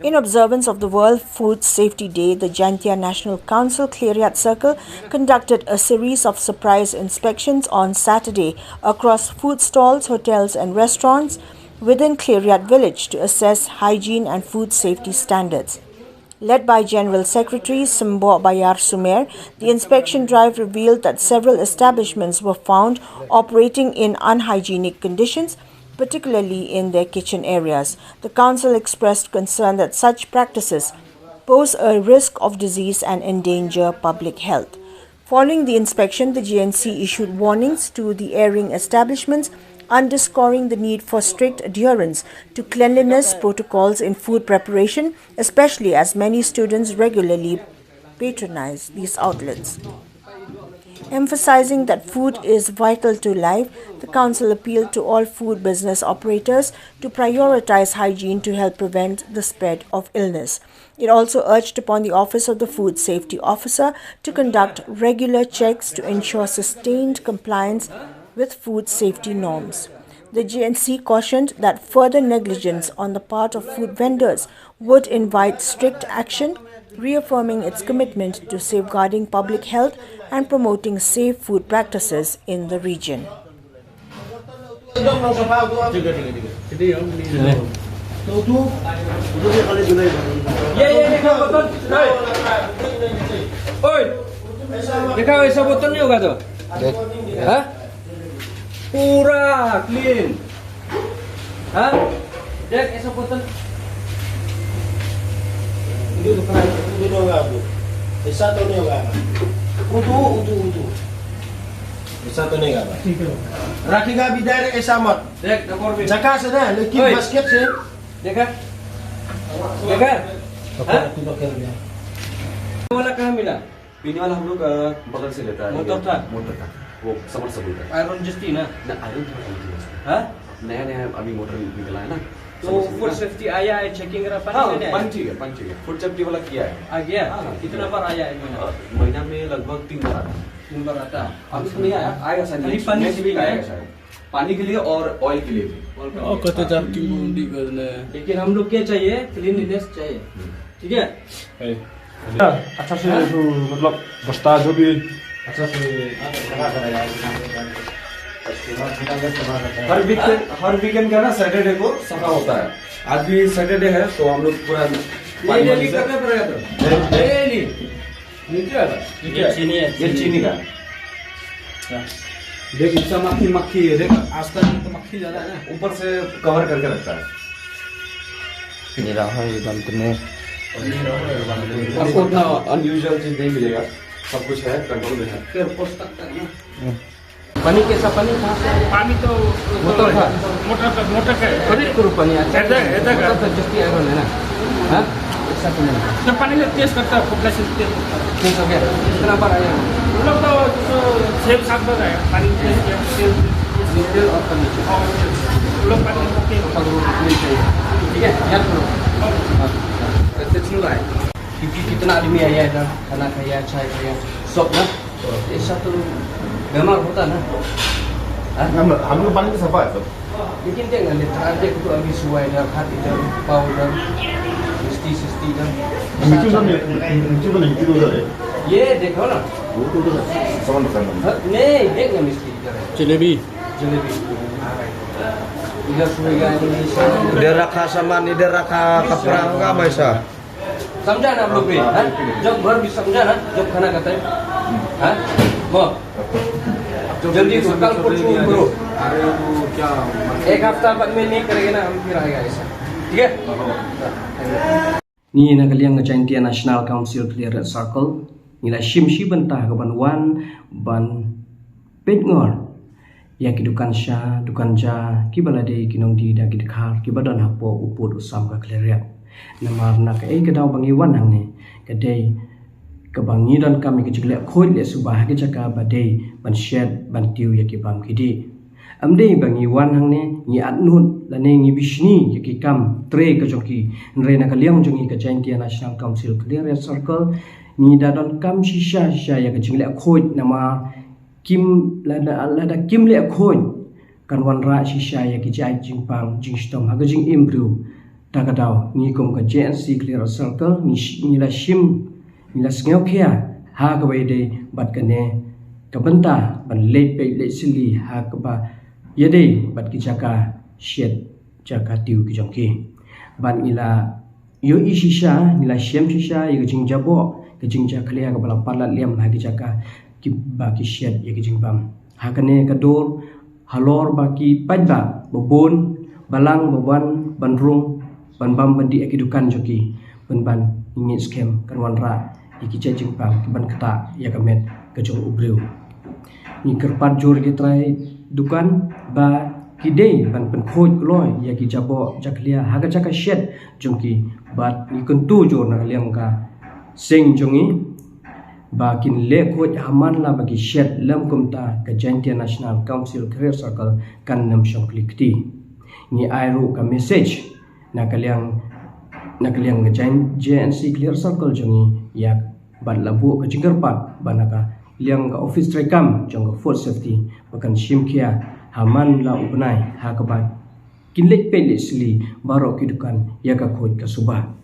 In observance of the World Food Safety Day, the Jaintia National Council Cleariat Circle conducted a series of surprise inspections on Saturday across food stalls, hotels and restaurants within Cleariat village to assess hygiene and food safety standards. Led by General Secretary Simbo Bayar Sumer, the inspection drive revealed that several establishments were found operating in unhygienic conditions, particularly in their kitchen areas. The council expressed concern that such practices pose a risk of disease and endanger public health. Following the inspection, the GNC issued warnings to the airing establishments, underscoring the need for strict adherence to cleanliness protocols in food preparation, especially as many students regularly patronize these outlets. Emphasizing that food is vital to life, the council appealed to all food business operators to prioritize hygiene to help prevent the spread of illness. It also urged upon the Office of the Food Safety Officer to conduct regular checks to ensure sustained compliance with food safety norms. The GNC cautioned that further negligence on the part of food vendors would invite strict action, reaffirming its commitment to safeguarding public health and promoting safe food practices in the region. Pura clean. Hah? Dek, ऐसा बोतल Hindi ko kaya udu nga bu. Isa to niyo nga. Udu. Isa to niyo nga. Raki ga bidare kay samot. Dek, dakor bi. Jaka sa na, leki basket se. Deka. Deka. हाँ? वाला कहाँ मिला? पीने वाला हम लोग बगल से लेता है। मोटर था? मोटर था। वो सबमर्सिबल था। आयरन जस्टी ना? ना आयरन था। हाँ? नया अभी मोटर निकला है ना। तो फूड सेफ्टी आया है चेकिंग करा हाँ, पानी पानी ठीक है। फूड सेफ्टी वाला किया है। आ गया? हाँ, कितना बार आया है महीना में लगभग 3 बार आता है। 3 बार आता है। अभी तो नहीं आया, आएगा शायद। खाली पानी नेक्स्ट वीक आएगा शायद। पानी के लिए और ऑयल के लिए भी। लेकिन हम लोग क्या चाहिए? क्लीनलीनेस चाहिए। ठीक है? अच्छा से जो मतलब बस्ता जो भी अच्छा से हर वीकेंड का ना सैटरडे को सफा होता है। आज भी सैटरडे है तो हम लोग पूरा डेली करना पड़ेगा तो डेली ये चीनी का देख इसका मक्खी है देख आज तक तो मक्खी ज्यादा है ना ऊपर से कवर करके रखता है। आपको उतना अनयूजुअल चीज नहीं मिलेगा, सब कुछ है, कंट्रोल में है। पानी कैसा पानी था? पानी तो मोटर था? मोटर का खरीद करो पानी अच्छा ऐसा का जस्ती आयरन है ना? हाँ? ऐसा तो नहीं जब पानी से टेस्ट करता है पॉपुलेशन टेस्ट ठीक हो गया कितना बार आया हम लोग तो 6-7 बार आया पानी टेस्ट किया नीचे और पानी हम लोग पानी ओके ठीक है याद करो कैसे चल रहा है क्योंकि कितना आदमी आया इधर खाना खाया चाय खाया सब ना ऐसा तो बीमार होता ना हम लोग पानी तो सफा है सब। लेकिन देखना लेता देख तो अभी सुबह इधर हाथ इधर पाँव इधर सिस्टी इधर नीचे तो नहीं उधर है। ये देखो ना वो तो उधर सामान रखा है। नहीं देख ना मिस्त्री इधर है जलेबी इधर सुबह Dia raka saman, dia raka kaprang nggak bisa. समझा ना हम लोग भी हाँ? जब घर भी समझा ना जब खाना खाते हैं हाँ वो जल्दी से कल परसों करो अरे वो क्या एक हफ्ता बाद में नहीं करेंगे ना हम फिर आएगा ऐसा ठीक है ni na kaliang Jaintia National Council Cleariat Circle ni la shimshi bantah ke banwan ban petngor ya kidukan sha dukan ja kibalade kinong di da kidkhar kibadan hapo upod usam ka Cleariat namar na ka daw bangi wan hang ne kadai ka bangi dan kami ke jigle khoi le subah ke jaka badai ban shed ban tiu ya ki bam kidi amde bangi wan hang ne ni atnut la ne ngi bishni ya ki kam tre ka joki nre na kaliang jongi ka Jaintia National Council Cleariat Circle ni da don kam shisha ya ka jigle khoi nama kim lada kim le khoi kan wan ra shisha ya ki jai jingpang jingstom ha ga jing improve takadau ni kom ka JNC Clear Circle ni la shim ni la ngeu khia ha ka bai de bat ka ne ka banta ban le pe le sili ha ka ba yede bat ki jaka shet jaka tiu ki jongki ban ila yo ishisha ni la shem shisha ye jing jabo ke jing ja khlia ka bala pala lem ha ki jaka ki ba ki shet ye ki jing bam ha ka ne ka dor halor ba ki pajba bobon balang boban bandrung ban bam bandi akidukan joki ban ingin scam kanwan ra iki jing bam ban kata ya kamet kejong ubreu ni kerpat jor ki trai dukan ba kidei ban pen khoj loy ya ki jabo jaklia haga jaka shet jongki bat ni kuntu jor na liam ka sing jongi ba kin le khoj haman la bagi shet lam kumta ka Jaintia National Council Career Circle kan nam shong klikti ni airu ka message na kaliang JNC Clear Circle jongi yak bat labu ka jinggerpat banaka liang ka office trekam jong ka food safety bakan shimkia haman la ubnai ha ka ba kinlek pelisli baro kidukan ya ka khoj ka subah